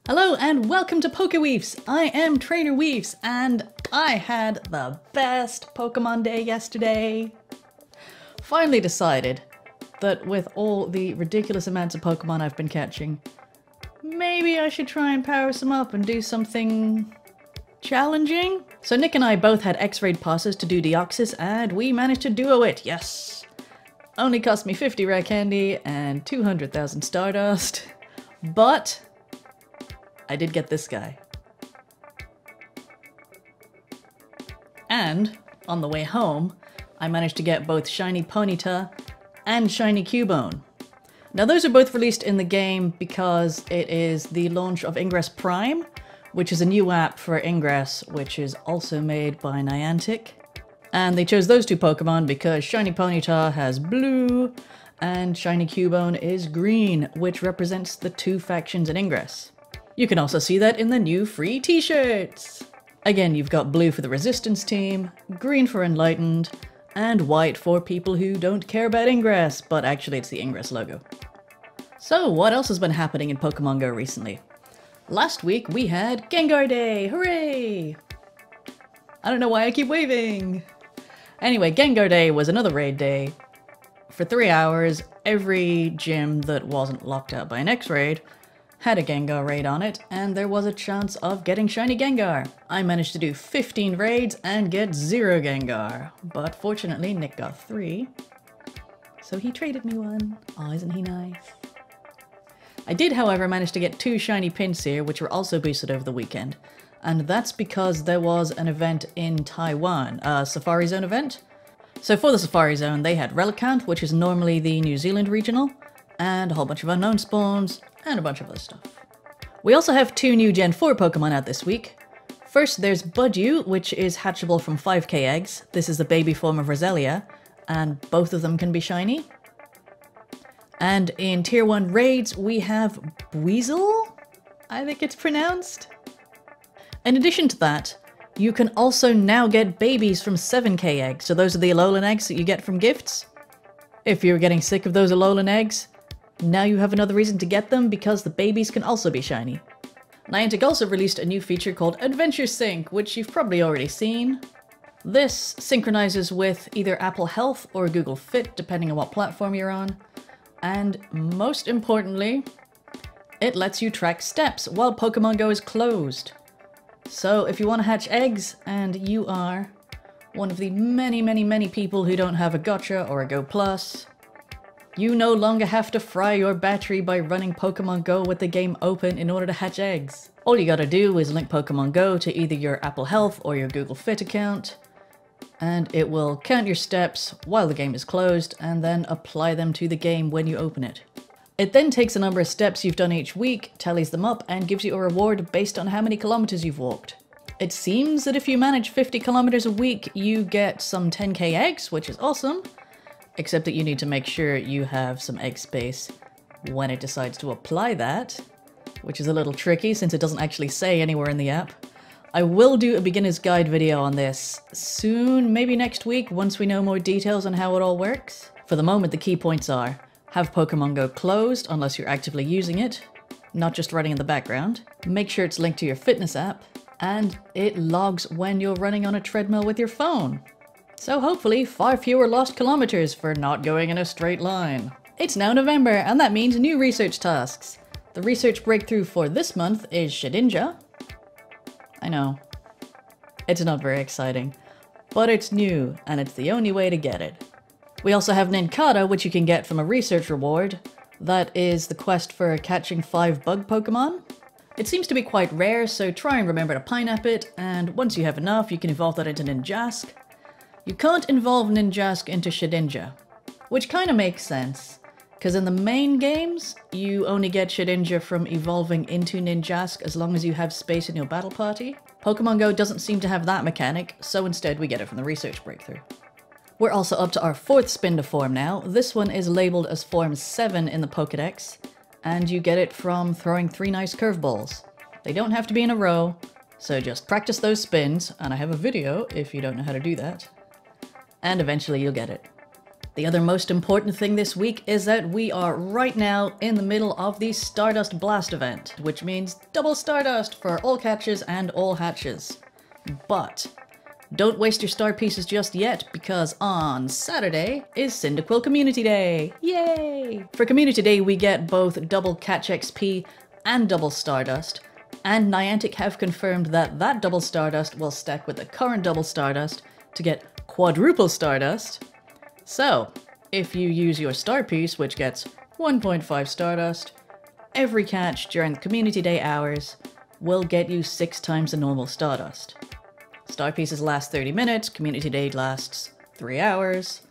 Hello and welcome to PokeWeefs! I am Trainer Weefs and I had the best Pokemon day yesterday. Finally decided that with all the ridiculous amounts of Pokemon I've been catching, maybe I should try and power some up and do something challenging? So Nick and I both had X-Raid passes to do Deoxys and we managed to duo it, yes! Only cost me 50 rare candy and 200,000 Stardust, but I did get this guy. And on the way home, I managed to get both Shiny Ponyta and Shiny Cubone. Now those are both released in the game because it is the launch of Ingress Prime, which is a new app for Ingress, which is also made by Niantic. And they chose those two Pokemon because Shiny Ponyta has blue and Shiny Cubone is green, which represents the two factions in Ingress. You can also see that in the new free t-shirts! Again, you've got blue for the Resistance team, green for Enlightened, and white for people who don't care about Ingress, but actually it's the Ingress logo. So what else has been happening in Pokemon Go recently? Last week we had Gengar Day, hooray! I don't know why I keep waving! Anyway, Gengar Day was another raid day. For 3 hours, every gym that wasn't locked out by an X-Raid had a Gengar raid on it, and there was a chance of getting Shiny Gengar. I managed to do 15 raids and get 0 Gengar, but fortunately Nick got 3, so he traded me one. Aw, isn't he nice? I did, however, manage to get 2 Shiny Pinsir, which were also boosted over the weekend, and that's because there was an event in Taiwan, a Safari Zone event. So for the Safari Zone, they had Relicanth, which is normally the New Zealand regional, and a whole bunch of unknown spawns, and a bunch of other stuff. We also have 2 new Gen 4 Pokemon out this week. First, there's Budew, which is hatchable from 5k eggs. This is the baby form of Roselia, and both of them can be shiny. And in Tier 1 raids, we have Buizel, I think it's pronounced. In addition to that, you can also now get babies from 7k eggs, so those are the Alolan eggs that you get from gifts. If you're getting sick of those Alolan eggs, now you have another reason to get them because the babies can also be shiny. Niantic also released a new feature called Adventure Sync, which you've probably already seen. This synchronizes with either Apple Health or Google Fit, depending on what platform you're on. And most importantly, it lets you track steps while Pokemon Go is closed. So if you want to hatch eggs and you are one of the many people who don't have a Gotcha or a Go Plus, you no longer have to fry your battery by running Pokemon Go with the game open in order to hatch eggs. All you gotta do is link Pokemon Go to either your Apple Health or your Google Fit account, and it will count your steps while the game is closed and then apply them to the game when you open it. It then takes a number of steps you've done each week, tallies them up, and gives you a reward based on how many kilometers you've walked. It seems that if you manage 50 kilometers a week, you get some 10k eggs, which is awesome. Except that you need to make sure you have some egg space when it decides to apply that, which is a little tricky since it doesn't actually say anywhere in the app. I will do a beginner's guide video on this soon, maybe next week, once we know more details on how it all works. For the moment, the key points are: have Pokemon Go closed unless you're actively using it, not just running in the background. Make sure it's linked to your fitness app, and it logs when you're running on a treadmill with your phone. So hopefully far fewer lost kilometers for not going in a straight line. It's now November, and that means new research tasks. The research breakthrough for this month is Shedinja. I know, it's not very exciting, but it's new, and it's the only way to get it. We also have Nincada, which you can get from a research reward. That is the quest for catching 5 bug Pokemon. It seems to be quite rare, so try and remember to Pineapple it, and once you have enough, you can evolve that into Ninjask. You can't evolve Ninjask into Shedinja, which kind of makes sense, because in the main games, you only get Shedinja from evolving into Ninjask as long as you have space in your battle party. Pokemon Go doesn't seem to have that mechanic, so instead we get it from the research breakthrough. We're also up to our 4th spin to form now. This one is labeled as Form 7 in the Pokédex, and you get it from throwing 3 nice curveballs. They don't have to be in a row, so just practice those spins, and I have a video if you don't know how to do that. And eventually you'll get it. The other most important thing this week is that we are right now in the middle of the Stardust Blast event, which means double Stardust for all catches and all hatches. But don't waste your star pieces just yet, because on Saturday is Cyndaquil Community Day! Yay! For Community Day we get both double catch XP and double Stardust, and Niantic have confirmed that that double Stardust will stack with the current double Stardust to get quadruple Stardust. So, if you use your star piece, which gets 1.5 Stardust, every catch during the Community Day hours will get you 6 times the normal Stardust. Star pieces last 30 minutes, Community Day lasts 3 hours.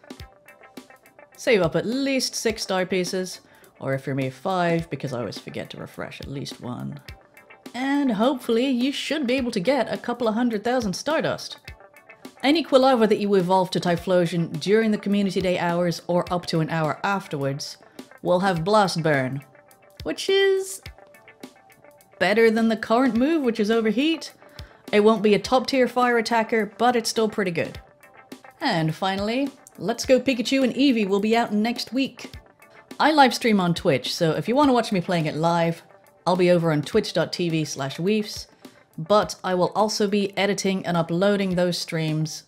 Save up at least 6 star pieces, or if you're me, 5, because I always forget to refresh at least 1. And hopefully you should be able to get a couple of 100,000 Stardust. Any Quilava that you evolve to Typhlosion during the Community Day hours or up to an hour afterwards will have Blast Burn, which is better than the current move, which is Overheat. It won't be a top tier fire attacker, but it's still pretty good. And finally, Let's Go Pikachu and Eevee will be out next week. I live stream on Twitch, so if you want to watch me playing it live, I'll be over on twitch.tv/weefs. But I will also be editing and uploading those streams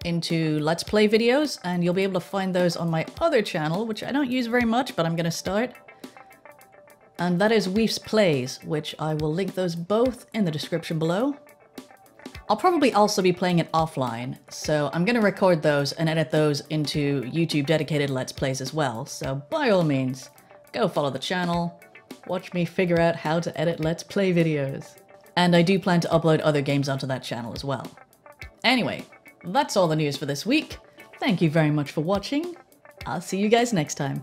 into Let's Play videos, and you'll be able to find those on my other channel, which I don't use very much, but I'm going to start. And that is Weefs Plays, which I will link those both in the description below. I'll probably also be playing it offline, so I'm going to record those and edit those into YouTube dedicated Let's Plays as well, so by all means, go follow the channel, watch me figure out how to edit Let's Play videos. And I do plan to upload other games onto that channel as well. Anyway, that's all the news for this week. Thank you very much for watching. I'll see you guys next time.